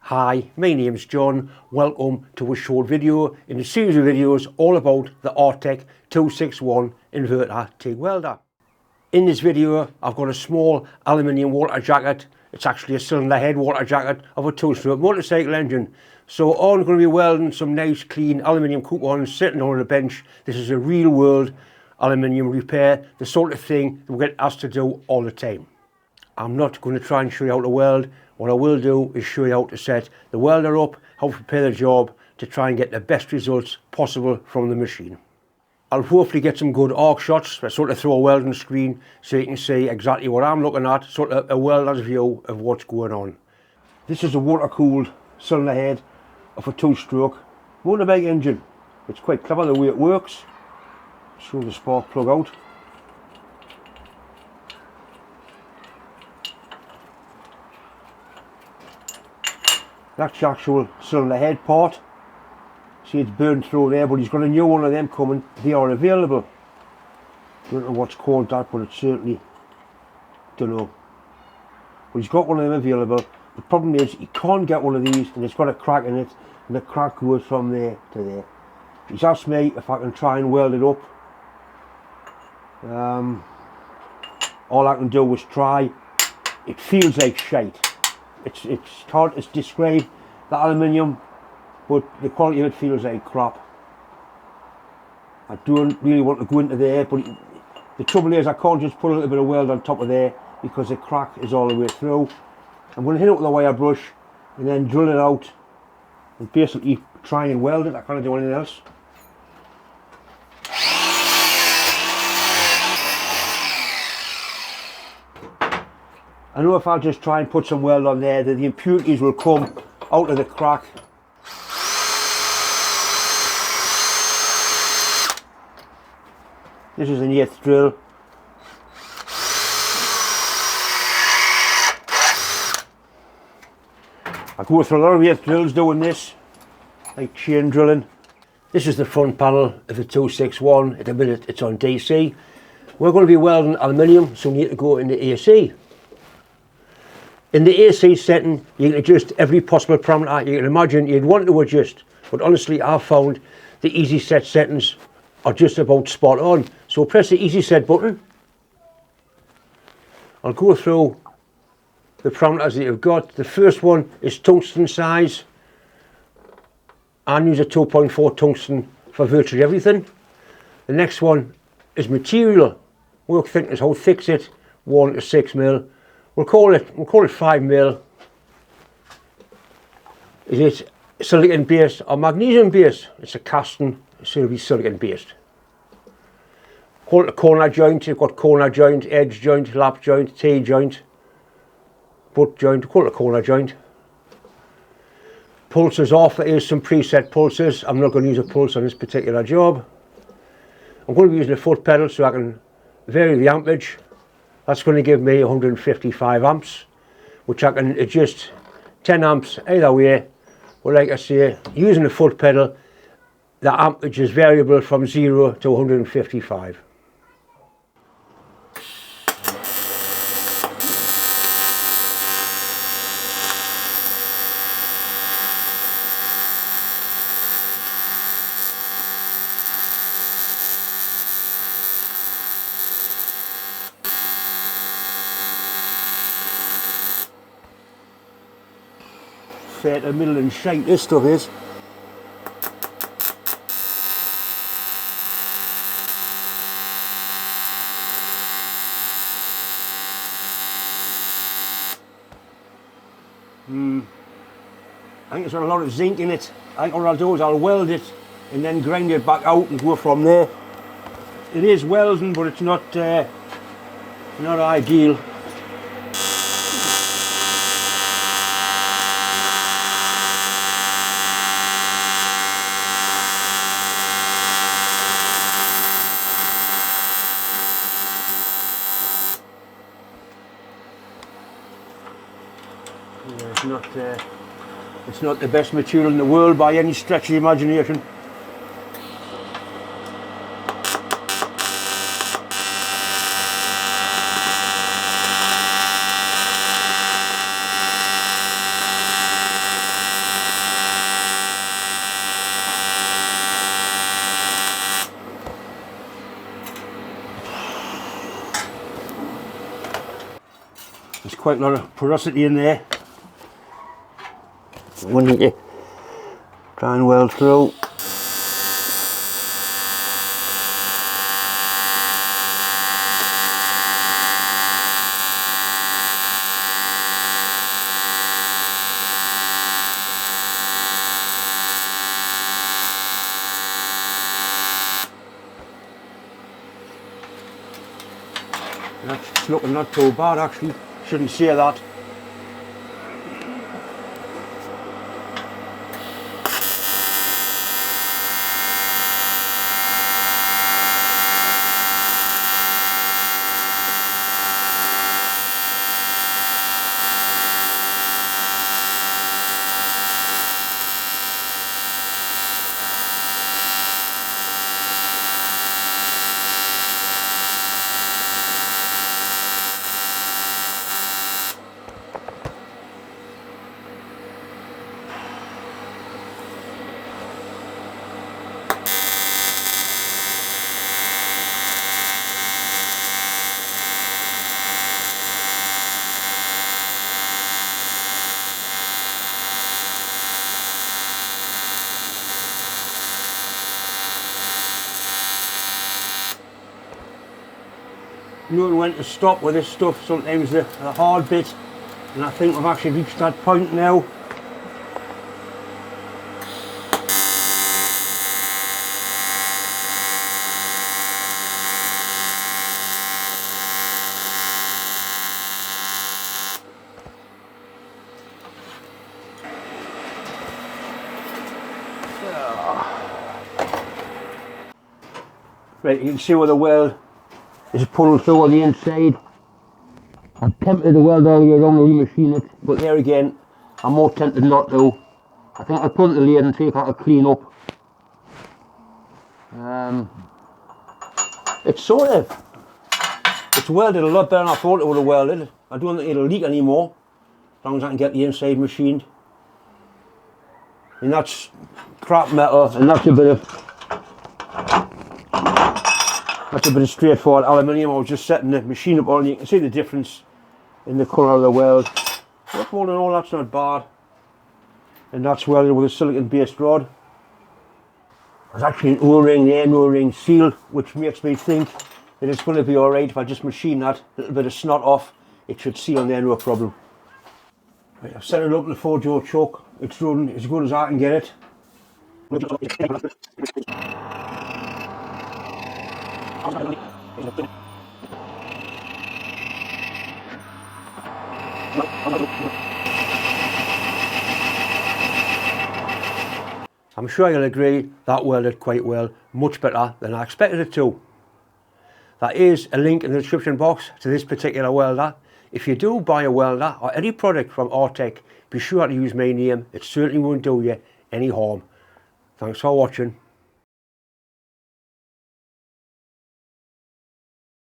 Hi, my name's John. Welcome to a short video in a series of videos all about the Arctic 261 inverter TIG welder. In this video I've got a small aluminium water jacket. It's actually a cylinder head water jacket of a two-stroke motorcycle engine. So I'm going to be welding some nice clean aluminium coupons sitting on a bench. This is a real world aluminium repair, the sort of thing that we get asked to do all the time. I'm not going to try and show you how to weld. What I will do is show you how to set the welder up, how to prepare the job to try and get the best results possible from the machine. I'll hopefully get some good arc shots, sort of through a welding screen so you can see exactly what I'm looking at, sort of a welder's view of what's going on. This is a water-cooled cylinder head of a two-stroke motorbike engine. It's quite clever the way it works. Screw the spark plug out. That's the actual cylinder head part. See, it's burned through there, but he's got a new one of them coming. They are available. Don't know what's called that, but it's certainly, don't know. But he's got one of them available. The problem is he can't get one of these and it's got a crack in it, and the crack goes from there to there. He's asked me if I can try and weld it up. All I can do is try. It feels like shite. It's hard to describe the aluminium, but the quality of it feels like crap. I don't really want to go into there, but the trouble is I can't just put a little bit of weld on top of there because the crack is all the way through. I'm going to hit it with a wire brush and then drill it out and basically try and weld it. I can't do anything else. I know if I just try and put some weld on there that the impurities will come out of the crack. This is an 1/8 drill. I go through a lot of 1/8 drills doing this, like chain drilling. This is the front panel of the 261. At the minute it's on DC. We're going to be welding aluminium, so we need to go into AC. In the AC setting, you can adjust every possible parameter you can imagine you'd want to adjust. But honestly, I've found the easy set settings are just about spot on. So press the easy set button. I'll go through the parameters that you've got. The first one is tungsten size. I use a 2.4 tungsten for virtually everything. The next one is material. Work thickness, how thick's it? 1 to 6 mil. We'll call it 5 mil. Is it silicon based or magnesium based? It's a casting, so it'll be silicon based. Call it a corner joint. You've got corner joint, edge joint, lap joint, T joint, butt joint. Call it a corner joint. Pulses off. There is some preset pulses. I'm not going to use a pulse on this particular job. I'm going to be using a foot pedal so I can vary the amperage. That's going to give me 155 amps, which I can adjust 10 amps either way. But like I say, using the foot pedal, the amperage is variable from 0 to 155. Fair to middle and shite this stuff is. I think it's got a lot of zinc in it. I think what I'll do is I'll weld it and then grind it back out and go from there. It is welding, but it's not ideal. It's not the best material in the world by any stretch of the imagination. quite a lot of porosity in there. We need to try and weld through. That's looking not too bad actually, shouldn't say that. Knowing when to stop with this stuff, sometimes the hard bit, and I think we've actually reached that point now. Right, you can see where the weld is pulling through on the inside. I'm tempted to weld all the way around and remachine it, but there again, I'm more tempted not to. I think I'll put it to the lathe and take out a clean up. It's welded a lot better than I thought it would have welded. I don't think it'll leak anymore, as long as I can get the inside machined. And that's crap metal, and that's a bit of straightforward aluminium. I was just setting the machine up on, you can see the difference in the colour of the weld. But all in all, that's not bad. And that's welded with a silicon based rod. There's actually an O-ring there, an O-ring seal, which makes me think that it's going to be alright if I just machine that little bit of snot off. It should seal on there, no problem. Right, I've set it up in the 4-jaw choke. It's running as good as I can get it. I'm sure you'll agree that welded quite well, much better than I expected it to. There is a link in the description box to this particular welder. If you do buy a welder or any product from Artec, be sure to use my name. It certainly won't do you any harm. Thanks for watching.